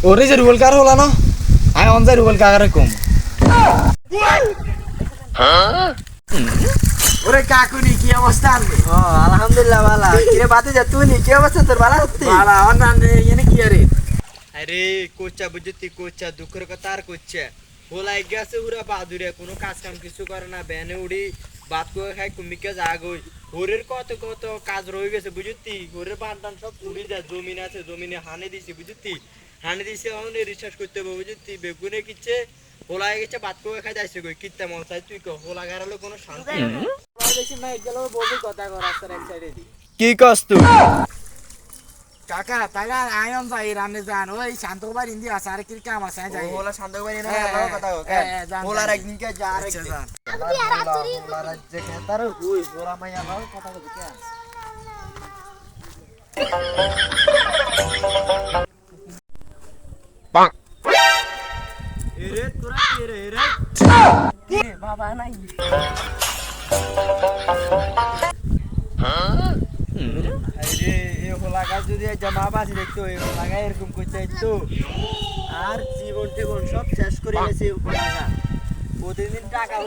ওরে যে রুবেল কার হলা না আমি অনজাই রুবেল কাকারে কম ওরে কাকুনি কি অবস্থা আছে আলহামদুলিল্লাহ ভালো কিরে বাতি যা তুই কি অবস্থা তোর ভালো হচ্ছে বালা অনান এনে কি আরে আরে কোচা বুঝতি কোচা দুঃখের কথা আর কোচা হোলাই গেছে পুরা বাদুরে কোনো কাজ কাম কিছু করে না ব্যানে উড়ি ভাত করে খাই কুমিকে জাগই হোরের কত কত কাজ রয়ে গেছে বুঝতি হোরের বান্ধান সব পুড়ি যায় জমিন আছে জমিনে হানে দিছি বুঝতি হানে দিছে এখন রিসার্চ করতে হবে বুঝতি বেগুনে কিচ্ছে হোলাই গেছে ভাত করে খাই যাইছে কই কিতে মন চাই তুই কো হোলা গারালে কোনো শান্তি বেশি না গেল বলবি কথা কর রাস্তার এক সাইডে দি কি কস তুই কাকা তাইলা আয়ন যাই রানে যান ওই শান্তবার ইন্দি আছে আর কি কাম আছে যাই হোলা শান্ত করে না কথা যান, হোলার যান। একদিন কে যা আর আচ্ছা, যান। হোলার যে খেতার হুই হোলা মাইয়া নাও কথা কই কে এরে তোরা কে রে রে বাবা নাই আরে এ হোলা গাছ যদি জামা বাজি দেখতো এই হোলা গাছ এরকম করতে তো আর জীবন টিবন সব শেষ করে গেছে হোলা গাছ প্রতিদিন টাকা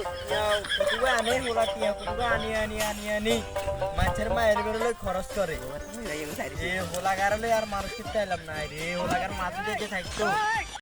কুটুবে আনে হোলা টিয়া কুটুবে আনি মাছের মায়ের বেরোলে খরচ করে এ হোলা গাড়লে আর মানুষ কিনতে এলাম না রে হোলা গার মাছ দিয়ে থাকতো